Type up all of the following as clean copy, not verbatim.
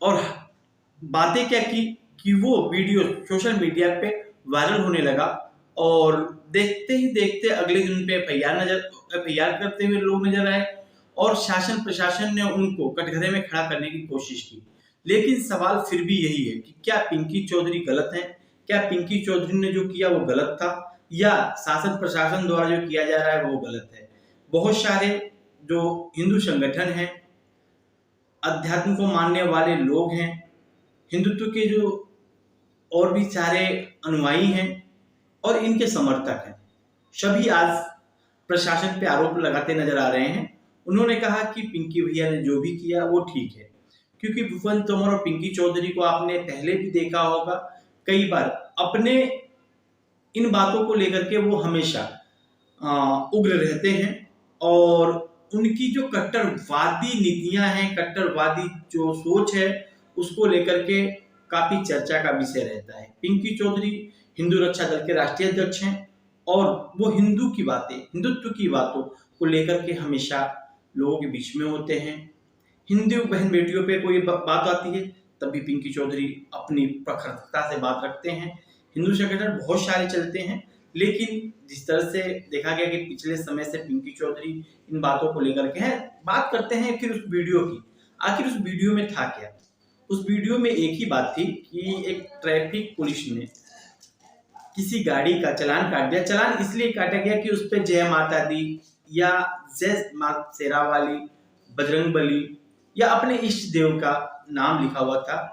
और बातें क्या की कि वो वीडियो सोशल मीडिया पे वायरल होने लगा और देखते ही देखते अगले दिन पे एफआईआर करते हुए लोग नजर आए और शासन प्रशासन ने उनको कटघरे में खड़ा करने की कोशिश की। लेकिन सवाल फिर भी यही है कि क्या पिंकी चौधरी गलत है? क्या पिंकी चौधरी ने जो किया वो गलत था या शासन प्रशासन द्वारा जो किया जा रहा है वो गलत है? बहुत सारे जो हिंदू संगठन हैं, अध्यात्म को मानने वाले लोग हैं, हिंदुत्व के जो और भी सारे अनुयायी हैं और इनके समर्थक हैं, सभी आज प्रशासन पे आरोप लगाते नजर आ रहे हैं। उन्होंने कहा कि पिंकी भैया ने जो भी किया वो ठीक है, क्योंकि भुवन तोमर और पिंकी चौधरी को आपने पहले भी देखा होगा, कई बार अपने इन बातों को लेकर के वो हमेशा उग्र रहते हैं और उनकी जो कट्टरवादी नीतियां हैं, कट्टरवादी जो सोच है, उसको लेकर के काफी चर्चा का विषय रहता है। पिंकी चौधरी हिंदू रक्षा दल के राष्ट्रीय अध्यक्ष हैं और वो हिंदू की बातें, हिंदुत्व की बातों को लेकर के हमेशा लोगों के बीच में होते हैं। हिंदू बहन बेटियों पे कोई बात आती है तब भी पिंकी चौधरी अपनी प्रखरता से बात रखते हैं। हिंदू संगठन बहुत सारे चलते हैं, लेकिन जिस तरह से देखा गया कि पिछले समय से पिंकी चौधरी इन बातों को लेकर के हैं बात करते हैं। फिर उस वीडियो की आखिर उस वीडियो में था क्या? उस वीडियो में एक ही बात थी कि एक ट्रैफिक पुलिस ने किसी गाड़ी का चालान काट दिया। चालान इसलिए काटा गया कि उस पर जय माता दी या जय मां शेरावाली, बजरंगबली या अपने इष्ट देव का नाम लिखा हुआ था।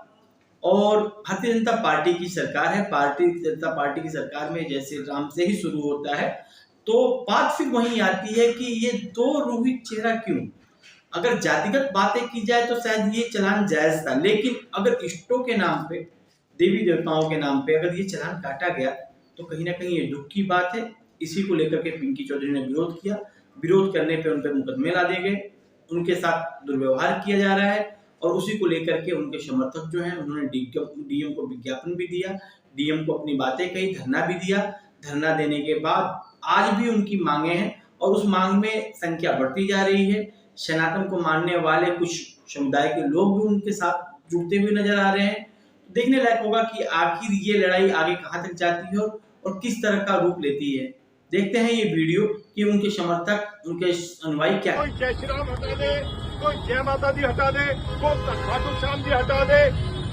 और भारतीय जनता पार्टी की सरकार है, भारतीय जनता पार्टी की सरकार में जय श्री राम से ही शुरू होता है, तो बात फिर वहीं आती है कि ये दो रूही चेहरा क्यों? अगर जातिगत बातें की जाए तो शायद ये चालान जायज था, लेकिन अगर इष्टों के नाम पे, देवी देवताओं के नाम पे अगर ये चालान काटा गया तो कहीं ना कहीं ये दुख की बात है। इसी को लेकर के पिंकी चौधरी ने विरोध किया। विरोध करने पे उन पे मुकदमे ला दिए गए, उनके साथ दुर्व्यवहार किया जा रहा है और उसी को लेकर के उनके समर्थक जो हैं उन्होंने डीएम को विज्ञापन भी दिया, डीएम को अपनी बातें कही, धरना भी दिया। धरना देने के बाद आज भी उनकी मांगे हैं और उस मांग में संख्या बढ़ती जा रही है। सनातन को मानने वाले कुछ समुदाय के लोग भी उनके साथ जुड़ते हुए नजर आ रहे हैं। देखने लायक होगा कि आखिर ये लड़ाई आगे कहां तक जाती है और किस तरह का रूप लेती है। देखते हैं ये वीडियो कि उनके समर्थक, उनके अनुयायी क्या। कोई जय श्री राम हटा दे, कोई जय माता दी हटा दे, कोई खाटू श्याम जी हटा दे।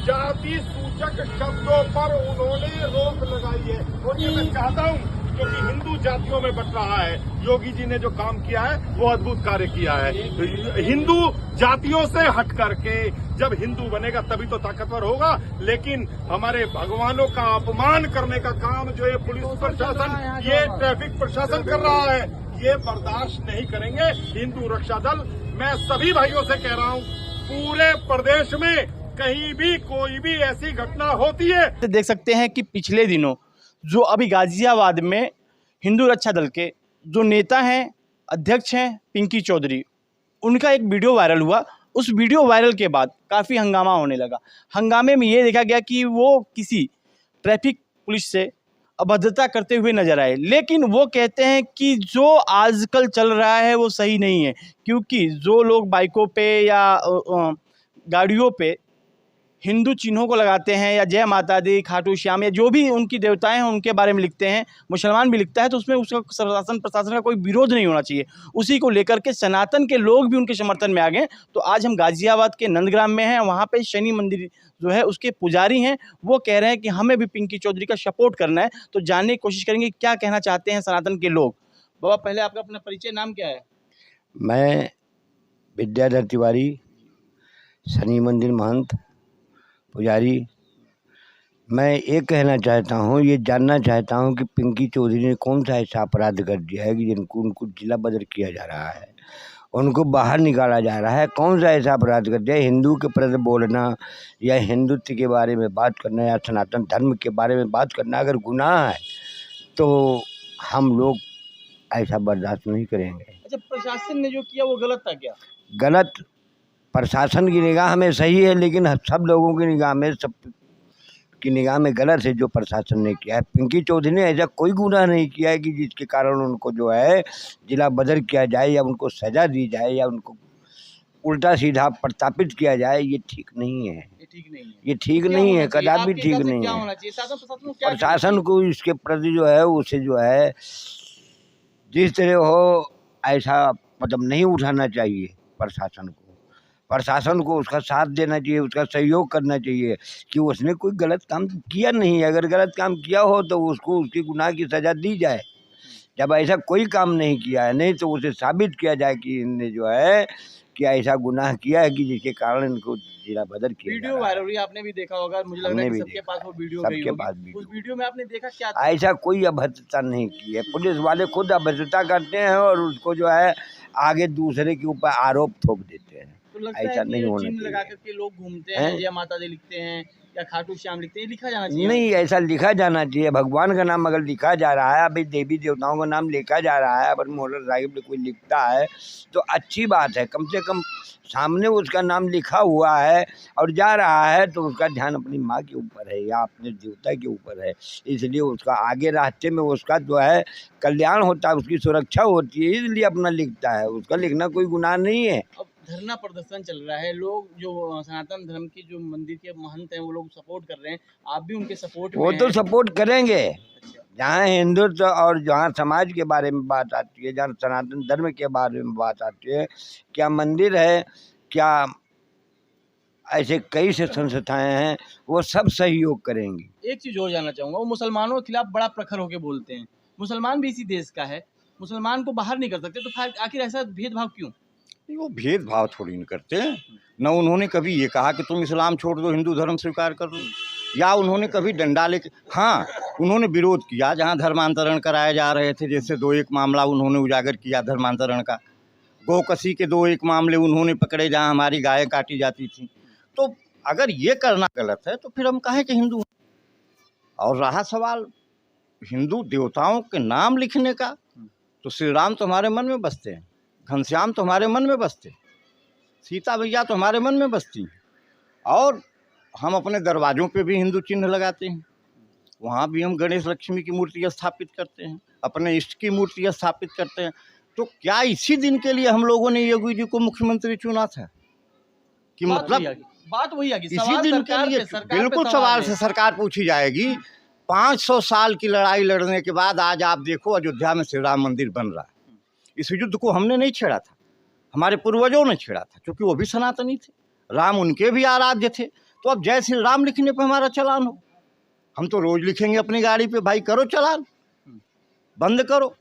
जाति सूचक शब्दों पर उन्होंने रोक लगाई है और ये मैं चाहता हूँ क्योंकि हिंदू जातियों में बट रहा है। योगी जी ने जो काम किया है वो अद्भुत कार्य किया है। हिंदू जातियों से हट करके जब हिंदू बनेगा तभी तो ताकतवर होगा। लेकिन हमारे भगवानों का अपमान करने का काम जो ये पुलिस प्रशासन, ये ट्रैफिक प्रशासन कर रहा है, ये बर्दाश्त नहीं करेंगे। हिंदू रक्षा दल, मैं सभी भाइयों से कह रहा हूँ, पूरे प्रदेश में कहीं भी कोई भी ऐसी घटना होती है। देख सकते हैं कि पिछले दिनों जो अभी गाजियाबाद में हिंदू रक्षा दल के जो नेता हैं, अध्यक्ष हैं पिंकी चौधरी, उनका एक वीडियो वायरल हुआ। उस वीडियो वायरल के बाद काफ़ी हंगामा होने लगा। हंगामे में ये देखा गया कि वो किसी ट्रैफिक पुलिस से अभद्रता करते हुए नजर आए, लेकिन वो कहते हैं कि जो आजकल चल रहा है वो सही नहीं है, क्योंकि जो लोग बाइकों पे या गाड़ियों पे हिंदू चिन्हों को लगाते हैं या जय माता दी, खाटू श्याम या जो भी उनकी देवताएं हैं उनके बारे में लिखते हैं, मुसलमान भी लिखता है, तो उसमें उसका शासन प्रशासन का कोई विरोध नहीं होना चाहिए। उसी को लेकर के सनातन के लोग भी उनके समर्थन में आ गए। तो आज हम गाजियाबाद के नंदग्राम में हैं, वहाँ पे शनि मंदिर जो है उसके पुजारी हैं, वो कह रहे हैं कि हमें भी पिंकी चौधरी का सपोर्ट करना है। तो जानने की कोशिश करेंगे क्या कहना चाहते हैं सनातन के लोग। बाबा, पहले आपका अपना परिचय, नाम क्या है? मैं विद्याधर तिवारी, शनि मंदिर महंत पुजारी। मैं ये कहना चाहता हूँ, ये जानना चाहता हूँ कि पिंकी चौधरी ने कौन सा ऐसा अपराध कर दिया है कि जिनको उनको जिला बदर किया जा रहा है, उनको बाहर निकाला जा रहा है। कौन सा ऐसा अपराध कर दिया? हिंदू के प्रति बोलना या हिंदुत्व के बारे में बात करना या सनातन धर्म के बारे में बात करना अगर गुनाह है तो हम लोग ऐसा बर्दाश्त नहीं करेंगे। अच्छा, प्रशासन ने जो किया वो गलत था क्या? गलत प्रशासन की निगाह में सही है, लेकिन सब लोगों की निगाह में, सब की निगाह में गलत है जो प्रशासन ने किया है। पिंकी चौधरी ने ऐसा कोई गुनाह नहीं किया है कि जिसके कारण उनको जो है जिला बदर किया जाए या उनको सज़ा दी जाए या उनको उल्टा सीधा प्रतापित किया जाए। ये ठीक नहीं है। ठीक नहीं है। ये ठीक क्या नहीं होना है, चाहिए? कदापि आपके ठीक हिसाब से नहीं क्या है। होना चाहिए? शासन प्रशासन को क्या करना प्रशासन को इसके प्रति जो है उसे जो है जिस तरह हो ऐसा मतलब नहीं उठाना चाहिए। प्रशासन को उसका साथ देना चाहिए, उसका सहयोग करना चाहिए कि उसने कोई गलत काम किया नहीं है। अगर गलत काम किया हो तो उसको उसकी गुनाह की सज़ा दी जाए। जब ऐसा कोई काम नहीं किया है, नहीं तो उसे साबित किया जाए कि इनने जो है कि ऐसा गुनाह किया है कि जिसके कारण इनको जिला बदर किया जा वीडियो रहा है। वायरल हुई, आपने भी देखा होगा, मुझे लग रहा है हमने कि भी सबके देखा पास वो है, वीडियो गई सबके होगी। पास उस वीडियो। वीडियो में आपने देखा क्या था? ऐसा कोई अभद्रता नहीं की है। पुलिस वाले खुद अभद्रता करते हैं और उसको जो है आगे दूसरे के ऊपर आरोप थोप देते हैं। तो लगता है ऐसा कि नहीं ये होना चिन्ह लगा चाहिए। करके लोग घूमते हैं? हैं, जय माता दी लिखते हैं या खाटू श्याम लिखते हैं, ये लिखा जाना चाहिए। नहीं, ऐसा लिखा जाना चाहिए। भगवान का नाम अगर लिखा जा रहा है, अभी देवी देवताओं का नाम लिखा जा रहा है, अगर मोटरसाइकिल पे कोई लिखता है तो अच्छी बात है। कम से कम सामने उसका नाम लिखा हुआ है और जा रहा है तो उसका ध्यान अपनी माँ के ऊपर है या अपने देवता के ऊपर है, इसलिए उसका आगे रास्ते में उसका जो है कल्याण होता है, उसकी सुरक्षा होती है, इसलिए अपना लिखता है। उसका लिखना कोई गुनाह नहीं है। अब धरना प्रदर्शन चल रहा है, लोग जो सनातन धर्म की जो मंदिर के महंत हैं वो लोग सपोर्ट कर रहे हैं, आप भी उनके सपोर्ट में वो तो हैं। सपोर्ट करेंगे। अच्छा, जहाँ हिंदुत्व और जहाँ समाज के बारे में बात आती है, जहाँ सनातन धर्म के बारे में बात आती है, क्या मंदिर है, क्या ऐसे कई से संस्थाएं हैं, वो सब सहयोग करेंगी। एक चीज़ और जानना चाहूँगा, वो मुसलमानों के खिलाफ बड़ा प्रखर होकर बोलते हैं। मुसलमान भी इसी देश का है, मुसलमान को बाहर नहीं कर सकते, तो फिर आखिर ऐसा भेदभाव क्यों? नहीं, वो भेदभाव थोड़ी न करते हैं। न उन्होंने कभी ये कहा कि तुम इस्लाम छोड़ दो, हिंदू धर्म स्वीकार कर लो, या उन्होंने कभी डंडा लेके, हाँ उन्होंने विरोध किया जहाँ धर्मांतरण कराए जा रहे थे। जैसे 2-1 मामला उन्होंने उजागर किया धर्मांतरण का। गोकसी के 2-1 मामले उन्होंने पकड़े जहाँ हमारी गायें काटी जाती थी। तो अगर ये करना गलत है तो फिर हम कहें कि हिंदू हैं। और रहा सवाल हिंदू देवताओं के नाम लिखने का, तो श्री राम तो हमारे मन में बसते हैं, घनश्याम तो हमारे मन में बसते, सीता मैया तो हमारे मन में बसती हैं। और हम अपने दरवाज़ों पे भी हिंदू चिन्ह लगाते हैं, वहाँ भी हम गणेश लक्ष्मी की मूर्ति स्थापित करते हैं, अपने इष्ट की मूर्ति स्थापित करते हैं। तो क्या इसी दिन के लिए हम लोगों ने योगी जी को मुख्यमंत्री चुना था कि बात वही आ गई, इसी सवाल दिन के सरकार लिए? पे, सरकार पे बिल्कुल सवाल है। से सरकार पूछी जाएगी। 500 साल की लड़ाई लड़ने के बाद आज आप देखो अयोध्या में श्री राम मंदिर बन रहा है। इस युद्ध को हमने नहीं छेड़ा था, हमारे पूर्वजों ने छेड़ा था, क्योंकि वो भी सनातनी थे, राम उनके भी आराध्य थे। तो अब जय श्री राम लिखने पे हमारा चलान हो, हम तो रोज लिखेंगे अपनी गाड़ी पे, भाई करो चलान, बंद करो।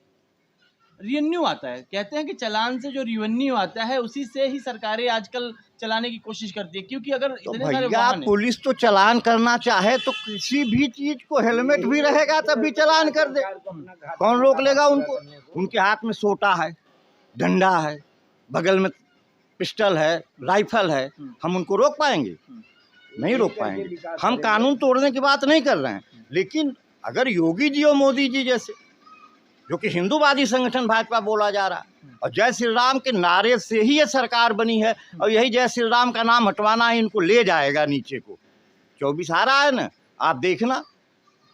रिवेन्यू आता है, कहते हैं कि चालान से जो रिवेन्यू आता है उसी से ही सरकारें आजकल चलाने की कोशिश करती है, क्योंकि अगर तो इतने सारे भैया वाहन हैं, पुलिस तो चलान करना चाहे तो किसी भी चीज को हेलमेट भी रहेगा तब भी चलान कर दे, कौन रोक लेगा उनको? उनके हाथ में सोटा है, डंडा है, बगल में पिस्टल है, राइफल है, हम उनको रोक पाएंगे? नहीं रोक पाएंगे। हम कानून तोड़ने की बात नहीं कर रहे हैं, लेकिन अगर योगी जी और मोदी जी जैसे, जो कि हिंदूवादी संगठन भाजपा बोला जा रहा है, और जय श्री राम के नारे से ही ये सरकार बनी है, और यही जय श्री राम का नाम हटवाना ही इनको ले जाएगा नीचे को। 24 आ रहा है ना, आप देखना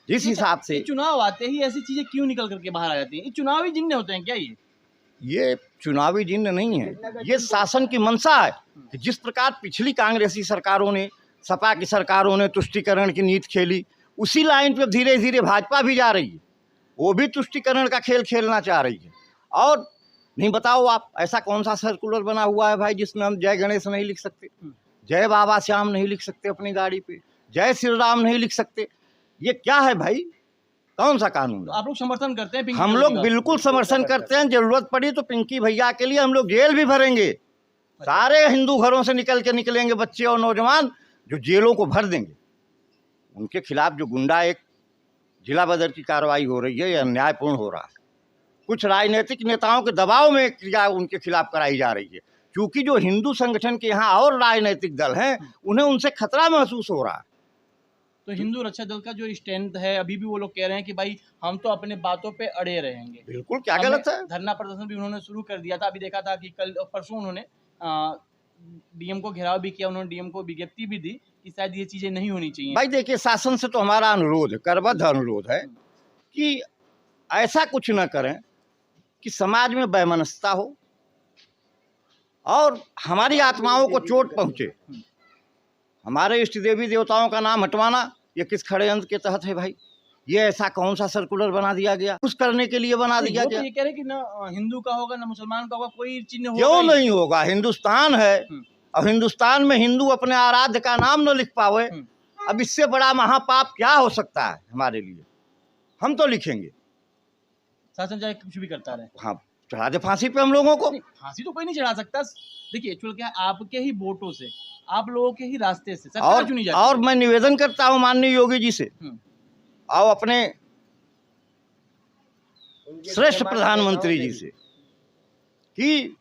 जिस हिसाब से। चुनाव आते ही ऐसी चीजें क्यों निकल करके बाहर आ जाती हैं? ये चुनावी जिन्ने होते हैं क्या? ये चुनावी जिन्न नहीं है, ये शासन की मंशा है कि जिस प्रकार पिछली कांग्रेसी सरकारों ने, सपा की सरकारों ने तुष्टीकरण की नीति खेली, उसी लाइन पे धीरे धीरे भाजपा भी जा रही है। वो भी तुष्टीकरण का खेल खेलना चाह रही है। और नहीं बताओ आप, ऐसा कौन सा सर्कुलर बना हुआ है भाई जिसमें हम जय गणेश नहीं लिख सकते, जय बाबा श्याम नहीं लिख सकते अपनी गाड़ी पे, जय श्री राम नहीं लिख सकते? ये क्या है भाई, कौन सा कानून? तो आप लोग समर्थन करते हैं? हम लोग बिल्कुल समर्थन करते हैं। जरूरत पड़ी तो पिंकी भैया के लिए हम लोग जेल भी भरेंगे। सारे हिंदू घरों से निकलेंगे बच्चे और नौजवान, जो जेलों को भर देंगे। उनके खिलाफ जो गुंडा एक जिला बदर की कार्रवाई हो रही है, यह अन्यायपूर्ण हो रहा है। कुछ राजनीतिक नेताओं के दबाव में क्रिया उनके खिलाफ कराई जा रही है, क्योंकि जो हिंदू संगठन के यहाँ और राजनीतिक दल हैं, उन्हें उनसे खतरा महसूस हो रहा है। तो हिंदू रक्षा दल का जो स्टैंड है, अभी भी वो लोग कह रहे हैं कि भाई हम तो अपने बातों पे अड़े रहेंगे। बिल्कुल, क्या गलत है? धरना प्रदर्शन भी उन्होंने शुरू कर दिया था। अभी देखा था कि कल परसों उन्होंने डीएम को घेराव भी किया, उन्होंने डीएम को विज्ञप्ति भी दी कि शायद ये चीजें नहीं होनी चाहिए। भाई देखिए, शासन से तो हमारा अनुरोध है, करबद्ध अनुरोध है कि ऐसा कुछ न करें कि समाज में वैमनस्यता हो और हमारी आत्माओं को चोट पहुंचे। हमारे इष्ट देवी देवताओं का नाम हटवाना ये किस षड्यंत्र के तहत है भाई? ये ऐसा कौन सा सर्कुलर बना दिया गया? कुछ करने के लिए बना दिया वो गया? तो ये कह रहे हैं कि ना हिंदू का होगा ना मुसलमान का होगा, कोई चिन्ह होगा क्यों ही नहीं होगा? हिंदुस्तान है, अब हिंदुस्तान में हिंदू अपने आराध्य का नाम न लिख पावे, अब इससे बड़ा महापाप क्या हो सकता है हमारे लिए? हम तो लिखेंगे। शासन चाहे कुछ भी करता रहे। हाँ, चढ़ा दे फांसी पे हम लोगों को। नहीं, फांसी तो कोई नहीं चढ़ा सकता। देखिए एक्चुअल क्या है, आपके ही वोटों से, आप लोगों के ही रास्ते से सरकार चुनी जाती है। और मैं निवेदन करता हूँ माननीय योगी जी से और अपने श्रेष्ठ प्रधानमंत्री जी से कि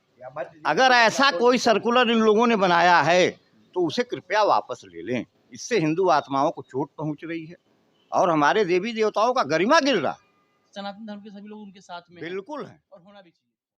अगर ऐसा कोई सर्कुलर इन लोगों ने बनाया है तो उसे कृपया वापस ले लें। इससे हिंदू आत्माओं को चोट पहुंच रही है और हमारे देवी देवताओं का गरिमा गिर रहा है। सनातन धर्म के सभी लोग उनके साथ में हैं बिल्कुल है। और होना भी चाहिए।